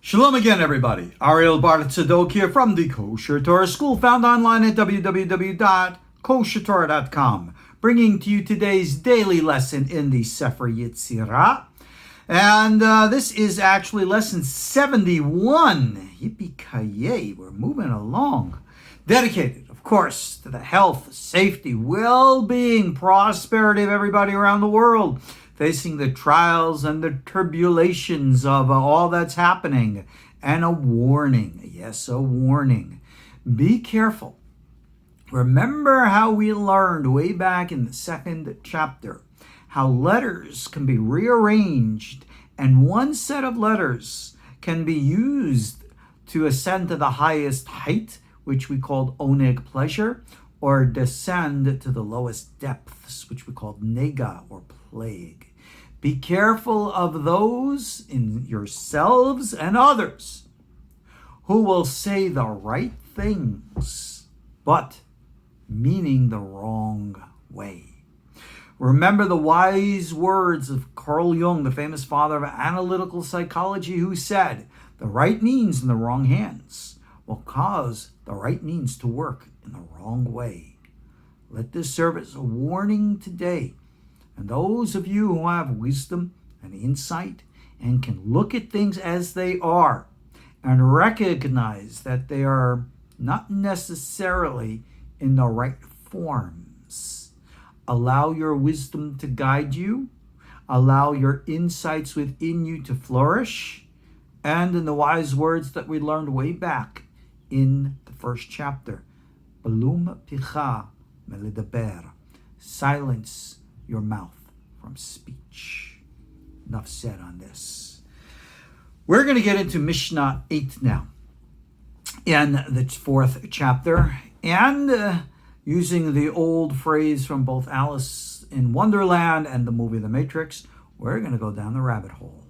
Shalom again, everybody. Ariel Tzadok here from the KosherTorah School, found online at www.KosherTorah.com, bringing to you today's daily lesson in the Sefer Yetzirah. And this is actually lesson 71. Yippee-ki-yay, we're moving along. Dedicated, of course, to the health, safety, well-being, prosperity of everybody around the world, facing the trials and the tribulations of all that's happening. And a warning, yes, a warning. Be careful. Remember how we learned way back in the second chapter how letters can be rearranged, and one set of letters can be used to ascend to the highest height, which we called oneg, pleasure, or descend to the lowest depths, which we called nega, or plague. Be careful of those in yourselves and others who will say the right things, but meaning the wrong way. Remember the wise words of Carl Jung, the famous father of analytical psychology, who said, the right means in the wrong hands will cause the right means to work in the wrong way. Let this serve as a warning today. And those of you who have wisdom and insight and can look at things as they are and recognize that they are not necessarily in the right forms, allow your wisdom to guide you, allow your insights within you to flourish, and in the wise words that we learned way back in the first chapter, Balum picha melidaber, silence your mouth from speech. Enough said on this. We're going to get into Mishnah 8 now, in the fourth chapter, and using the old phrase from both Alice in Wonderland and the movie The Matrix, we're going to go down the rabbit hole.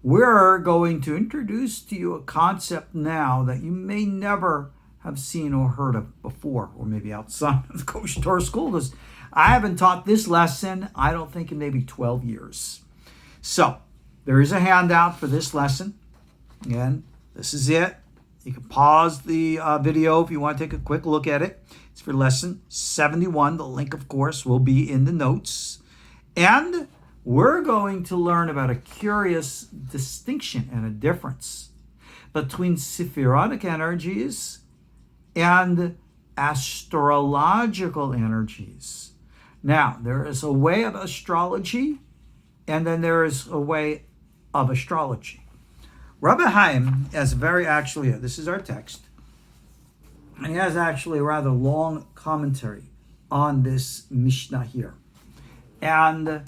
We're going to introduce to you a concept now that you may never have seen or heard of before, or maybe outside of the KosherTorah School, because I haven't taught this lesson, I don't think, in maybe 12 years. So, there is a handout for this lesson. Again, this is it. You can pause the video if you want to take a quick look at it. It's for lesson 71. The link, of course, will be in the notes. And we're going to learn about a curious distinction and a difference between Sefirotic energies and astrological energies. Now, there is a way of astrology, and then there is a way of astrology. Rabbi Hayim has this is our text, and he has actually a rather long commentary on this Mishnah here. And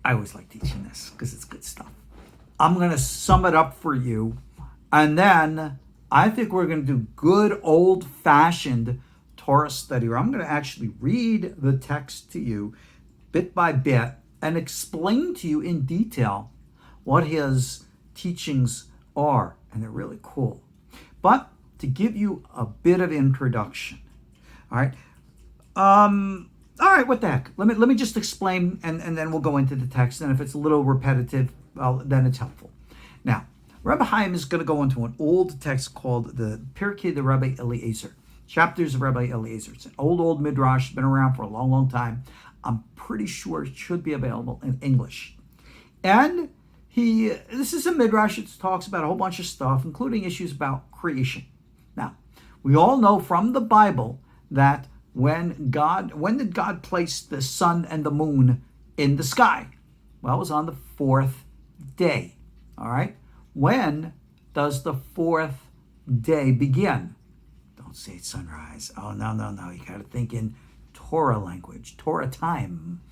I always like teaching this because it's good stuff. I'm going to sum it up for you, and then I think we're going to do good old-fashioned Torah study, where I'm going to actually read the text to you bit by bit and explain to you in detail what his teachings are, and they're really cool. But to give you a bit of introduction, all right, what the heck? Let me just explain, and then we'll go into the text. And if it's a little repetitive, well, then it's helpful. Now, Rabbi Hayim is going to go into an old text called the Pirkei de Rabbi Eliezer. Chapters of Rabbi Eliezer. It's an old Midrash, been around for a long time. I'm pretty sure it should be available in English. And this is a Midrash that talks about a whole bunch of stuff, including issues about creation. Now, we all know from the Bible that when did God place the sun and the moon in the sky? Well, it was on the fourth day. All right? When does the fourth day begin? Don't say it's sunrise. Oh, no. You got to think in Torah language, Torah time.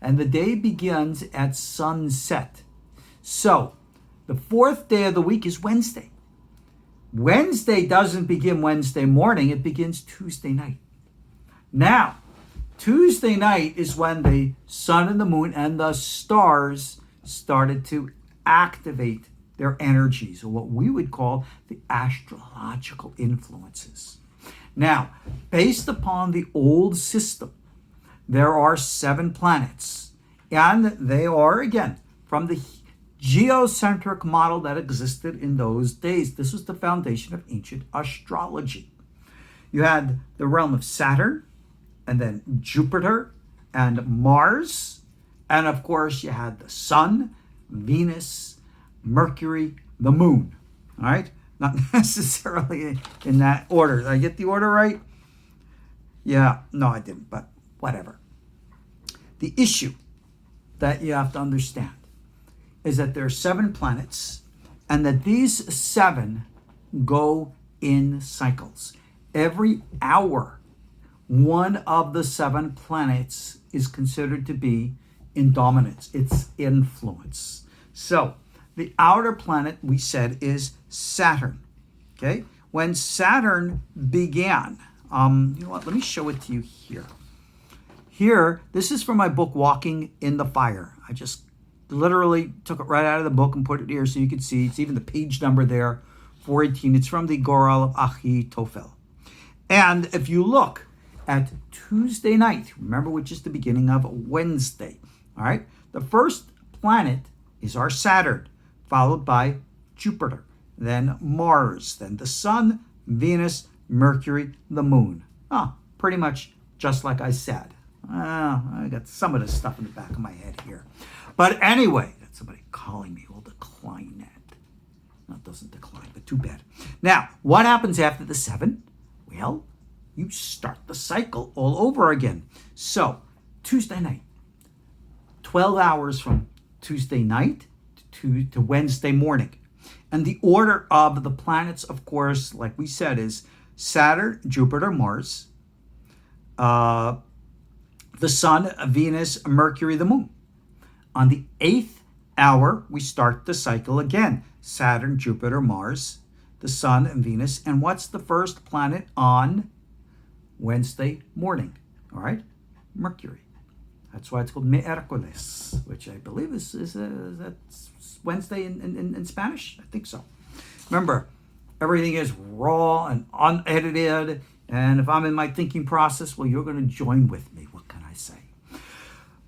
And the day begins at sunset. So, the fourth day of the week is Wednesday. Wednesday doesn't begin Wednesday morning. It begins Tuesday night. Now, Tuesday night is when the sun and the moon and the stars started to activate their energies, or what we would call the astrological influences. Now, based upon the old system, there are 7 planets, and they are, again, from the geocentric model that existed in those days. This was the foundation of ancient astrology. You had the realm of Saturn, and then Jupiter and Mars, and of course you had the Sun, Venus, Mercury, the Moon. All right, not necessarily in that order. Did I get the order right? Yeah, no, I didn't, but whatever. The issue that you have to understand is that there are 7 planets, and that these 7 go in cycles. Every hour, one of the 7 planets is considered to be in dominance, its influence. So the outer planet, we said, is Saturn. Okay, when Saturn began, you know what? Let me show it to you here. Here, this is from my book, Walking in the Fire. I just literally took it right out of the book and put it here so you can see. It's even the page number there, 418. It's from the Goral of Achitofel. And if you look at Tuesday night, remember, which is the beginning of Wednesday, all right? The first planet is our Saturn, followed by Jupiter, then Mars, then the Sun, Venus, Mercury, the Moon. Pretty much just like I said. I got some of this stuff in the back of my head here. But anyway, got somebody calling me. We'll decline that. No, it doesn't decline, but too bad. Now, what happens after the 7? Well, you start the cycle all over again. So, Tuesday night, 12 hours from Tuesday night to Wednesday morning. And the order of the planets, of course, like we said, is Saturn, Jupiter, Mars, the Sun, Venus, Mercury, the Moon. On the 8th hour, we start the cycle again. Saturn, Jupiter, Mars, the Sun, and Venus. And what's the first planet on Wednesday morning? All right, Mercury. That's why it's called Miércoles, which I believe is that's Wednesday in Spanish. I think so. Remember, everything is raw and unedited. And if I'm in my thinking process, well, you're going to join with me. What can I say?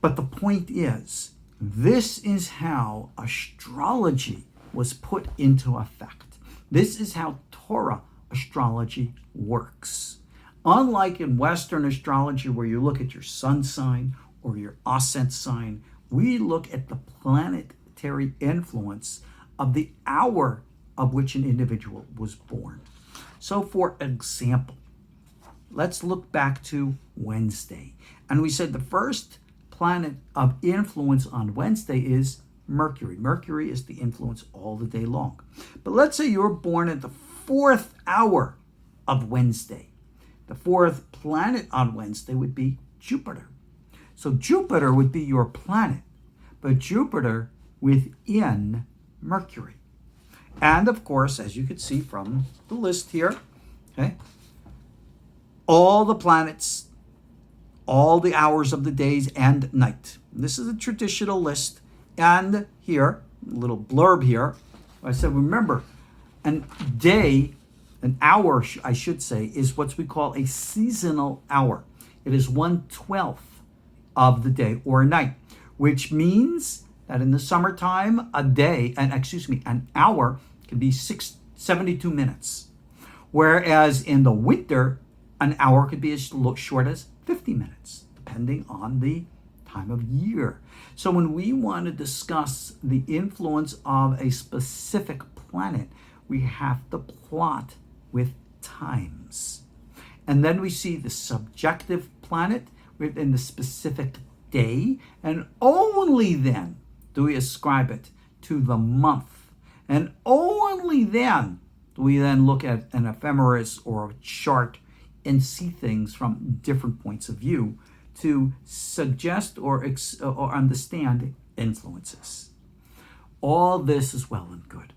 But the point is, this is how astrology was put into effect. This is how Torah astrology works. Unlike in Western astrology, where you look at your sun sign or your ascent sign, we look at the planetary influence of the hour of which an individual was born. So, for example, let's look back to Wednesday. And we said the first planet of influence on Wednesday is Mercury. Mercury is the influence all the day long. But let's say you were born at the 4th hour of Wednesday. The 4th planet on Wednesday would be Jupiter. So Jupiter would be your planet, but Jupiter within Mercury. And of course, as you can see from the list here, okay, all the planets, all the hours of the days and night. This is a traditional list. And here, a little blurb here, I said, remember, an day, an hour, I should say, is what we call a seasonal hour. It is 1/12 of the day or night, which means that in the summertime, an hour can be 72 minutes. Whereas in the winter, an hour could be as short as 50 minutes, depending on the time of year. So when we want to discuss the influence of a specific planet, we have to plot with times. And then we see the subjective planet within the specific day, and only then do we ascribe it to the month. And only then do we then look at an ephemeris or a chart and see things from different points of view to suggest or understand influences. All this is well and good.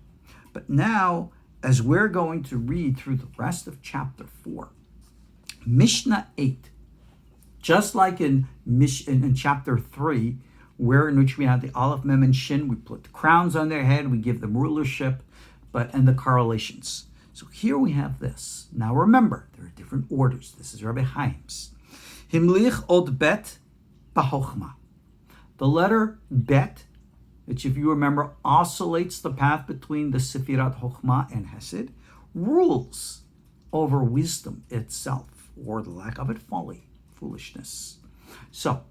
But now, as we're going to read through the rest of chapter 4, Mishnah 8, just like in chapter 3, in which we had the Aleph, Mem, and Shin, we put the crowns on their head, we give them rulership, and the correlations. So here we have this. Now remember, there are different orders. This is Rabbi Chaim's. Himlich od bet b'chochma. The letter bet which if you remember oscillates the path between the Sefirat Chokhmah and Hesed, rules over wisdom itself, or the lack of it, folly, foolishness. So,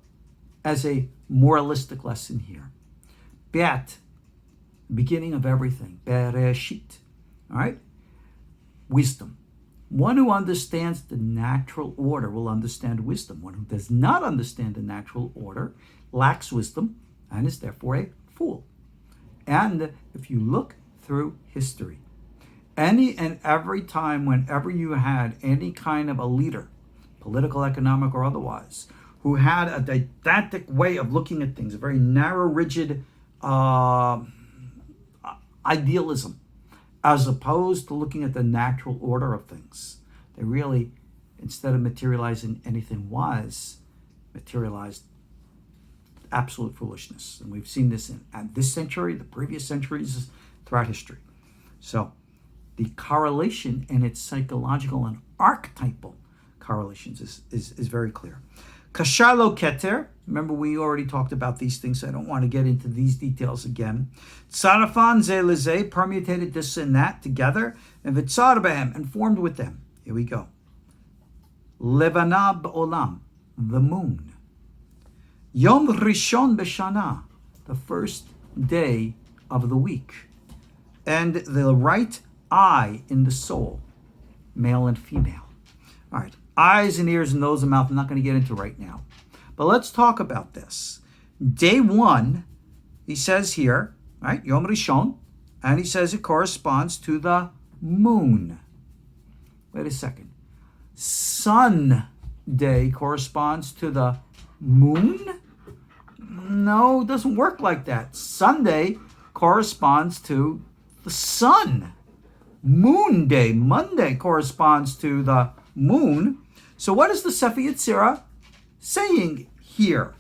as a moralistic lesson here, Bet, beginning of everything, Bereshit, all right? Wisdom. One who understands the natural order will understand wisdom. One who does not understand the natural order lacks wisdom and is therefore a fool. And if you look through history, any and every time whenever you had any kind of a leader, political, economic, or otherwise, who had a didactic way of looking at things, a very narrow, rigid idealism, as opposed to looking at the natural order of things, they really, instead of materializing anything wise, materialized absolute foolishness. And we've seen this in this century, the previous centuries, throughout history. So the correlation and its psychological and archetypal correlations is very clear. Kashalo Keter, remember we already talked about these things, so I don't want to get into these details again. Tzarafan ze leze, permutated this and that together, and vitzar behem, and formed with them. Here we go. Levana b'olam, the moon. Yom Rishon b'shana, the first day of the week. And the right eye in the soul, male and female. All right, eyes and ears and nose and mouth, I'm not going to get into right now. But let's talk about this. Day one, he says here, right, Yom Rishon, and he says it corresponds to the moon. Wait a second. Sunday corresponds to the moon? No, it doesn't work like that. Sunday corresponds to the sun. Moon day, Monday, corresponds to the moon. So what is the Sefer Yetzirah saying here?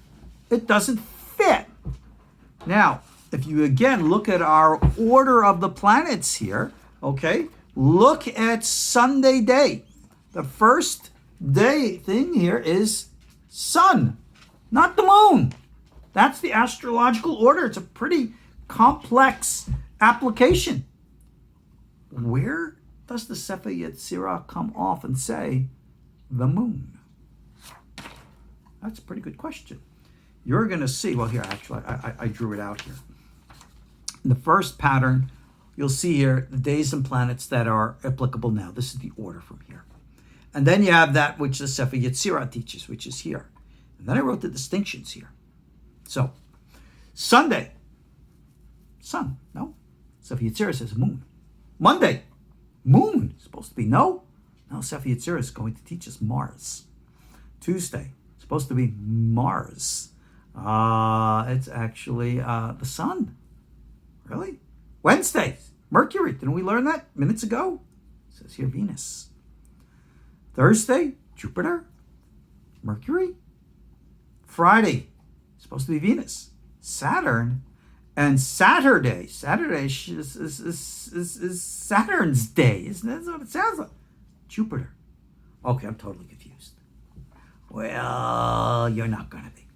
It doesn't fit. Now, if you again look at our order of the planets here, okay, look at Sunday day. The first day thing here is sun, not the moon. That's the astrological order. It's a pretty complex application. Where does the Sefer Yetzirah come off and say the moon? That's a pretty good question. You're going to see, well here actually I drew it out here. In the first pattern, you'll see here the days and planets that are applicable now. This is the order from here. And then you have that which the Sefer Yetzirah teaches, which is here. And then I wrote the distinctions here. So, Sunday, sun, no. Sefer Yetzirah says moon. Monday, moon, supposed to be no. No, Sefer Yetzirah is going to teach us Mars. Tuesday, supposed to be Mars. It's actually the sun. Really? Wednesday, Mercury. Didn't we learn that minutes ago? It says here Venus. Thursday, Jupiter. Mercury. Friday, supposed to be Venus. Saturn. And Saturday is Saturn's day. Isn't that what it sounds like? Jupiter. Okay, I'm totally confused. Well, you're not going to be.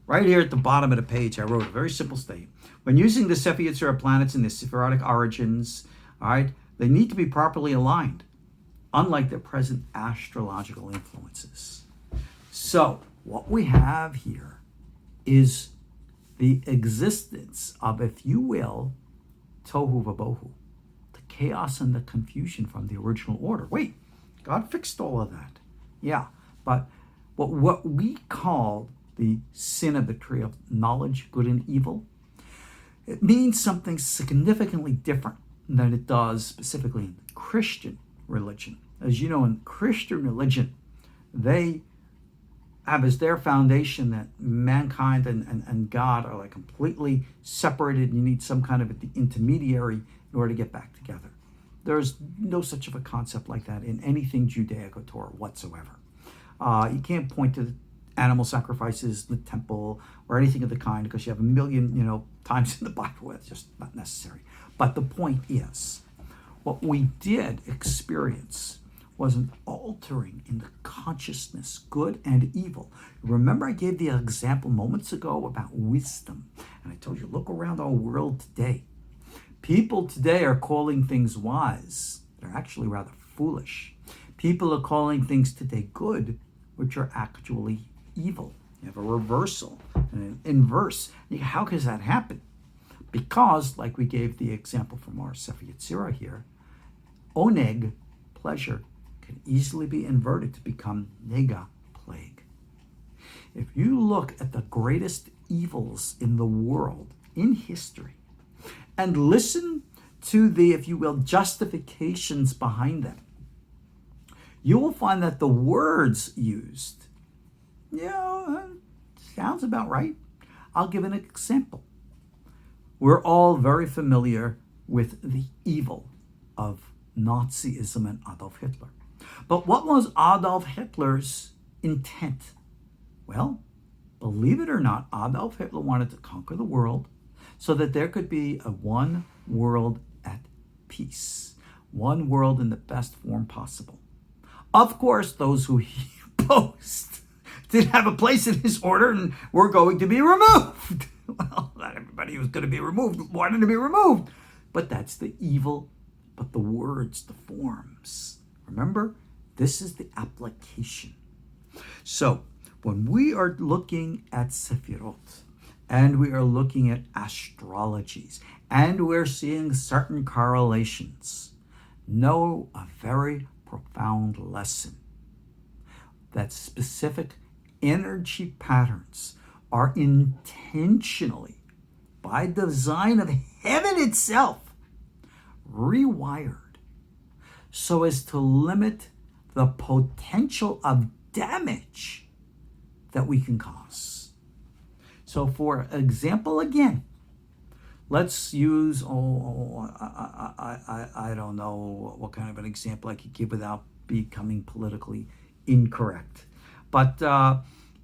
Right here at the bottom of the page, I wrote a very simple statement. When using the Sefer Yetzirah planets in their Sefirotic origins, all right, they need to be properly aligned, unlike their present astrological influences. So, what we have here is the existence of, if you will, tohu vabohu, the chaos and the confusion from the original order. Wait, God fixed all of that. Yeah, but what we call the sin of the tree of knowledge, good and evil, it means something significantly different than it does specifically in Christian religion. As you know, in Christian religion, they have as their foundation that mankind and God are like completely separated. You need some kind of an intermediary in order to get back together. There's no such of a concept like that in anything Judaico-Torah whatsoever. You can't point to animal sacrifices in the temple or anything of the kind because you have a million, times in the Bible. It's just not necessary. But the point is, what we did experience wasn't altering in the consciousness, good and evil. Remember I gave the example moments ago about wisdom. And I told you, look around our world today. People today are calling things wise. They're actually rather foolish. People are calling things today good, which are actually evil. You have a reversal and an inverse. How does that happen? Because, like we gave the example from our Sefer Yetzirah here, oneg, pleasure, can easily be inverted to become nega, plague. If you look at the greatest evils in the world, in history, and listen to the, if you will, justifications behind them, you will find that the words used, sounds about right. I'll give an example. We're all very familiar with the evil of Nazism and Adolf Hitler. But what was Adolf Hitler's intent? Well, believe it or not, Adolf Hitler wanted to conquer the world so that there could be a one world at peace, one world in the best form possible. Of course, those who he opposed didn't have a place in his order and were going to be removed. Well, not everybody who was going to be removed wanted to be removed. But that's the evil, but the words, the forms. Remember, this is the application. So, when we are looking at Sefirot, and we are looking at astrologies, and we're seeing certain correlations, know a very profound lesson that specific energy patterns are intentionally, by design of heaven itself, rewired so as to limit the potential of damage that we can cause. So for example, again, let's use, I don't know what kind of an example I could give without becoming politically incorrect. But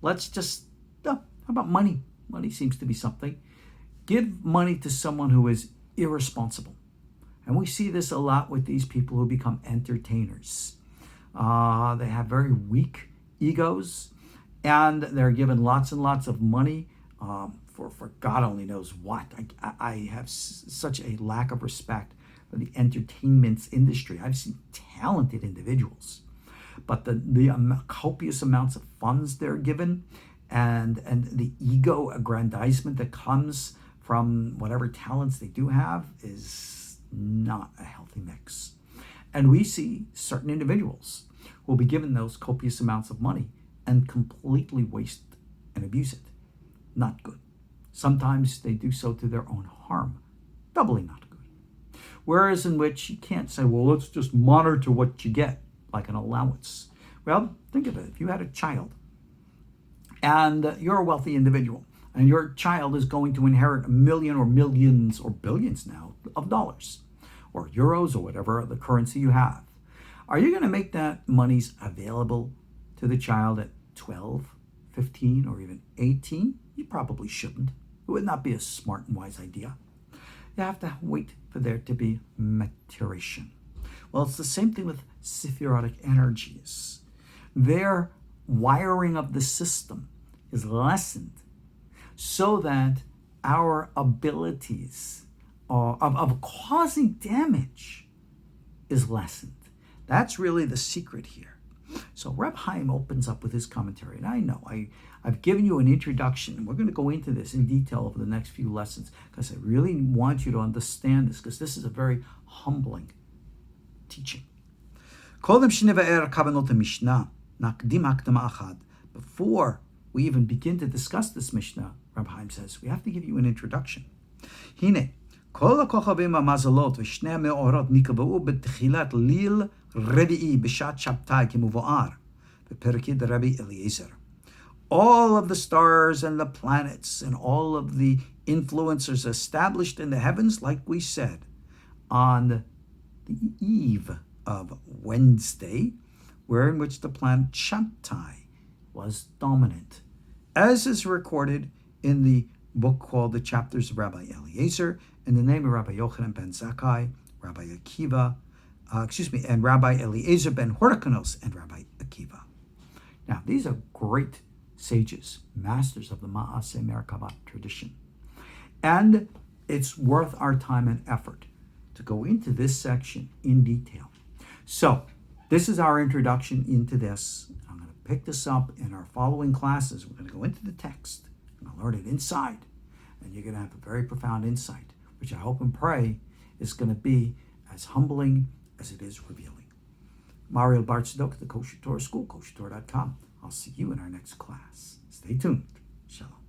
let's just, how about money? Money seems to be something. Give money to someone who is irresponsible. And we see this a lot with these people who become entertainers. They have very weak egos, and they're given lots and lots of money for God only knows what. I have such a lack of respect for the entertainment industry. I've seen talented individuals, but the copious amounts of funds they're given and the ego aggrandizement that comes from whatever talents they do have is not a healthy mix. And we see certain individuals who will be given those copious amounts of money and completely waste and abuse it. Not good. Sometimes they do so to their own harm. Doubly not good. Whereas in which you can't say, well, let's just monitor what you get, like an allowance. Well, think of it. If you had a child and you're a wealthy individual and your child is going to inherit $1 million or millions or billions now of dollars or euros or whatever the currency you have, are you going to make that monies available to the child at 12, 15, or even 18? You probably shouldn't. It would not be a smart and wise idea. You have to wait for there to be maturation. Well, it's the same thing with Sefirotic energies. Their wiring of the system is lessened so that our abilities of causing damage is lessened. That's really the secret here. So Reb Hayim opens up with his commentary, and I know I've given you an introduction, and we're going to go into this in detail over the next few lessons because I really want you to understand this, because this is a very humbling teaching. Before we even begin to discuss this Mishnah, Reb Hayim says, we have to give you an introduction. Hine, כל הכוכבים המזלות ושני המאורות נקבעו בתחילת ליל רביעי בשעת שבתאי כמבואר בפרק רבי אליעזר. All of the stars and the planets and all of the influencers established in the heavens, like we said, on the eve of Wednesday, in which the planet Shabtai was dominant, as is recorded in the book called the Chapters of Rabbi Eliezer, in the name of Rabbi Yochanan ben Zakkai, Rabbi Akiva, and Rabbi Eliezer ben Horikonos and Rabbi Akiva. Now, these are great sages, masters of the Ma'aseh Merkabah tradition. And it's worth our time and effort to go into this section in detail. So, this is our introduction into this. I'm going to pick this up in our following classes. We're going to go into the text. I'm going to learn it inside. And you're going to have a very profound insight, which I hope and pray is going to be as humbling as it is revealing. I'm Ariel Tzadok at the KosherTorah School, KosherTorah.com. I'll see you in our next class. Stay tuned. Shalom.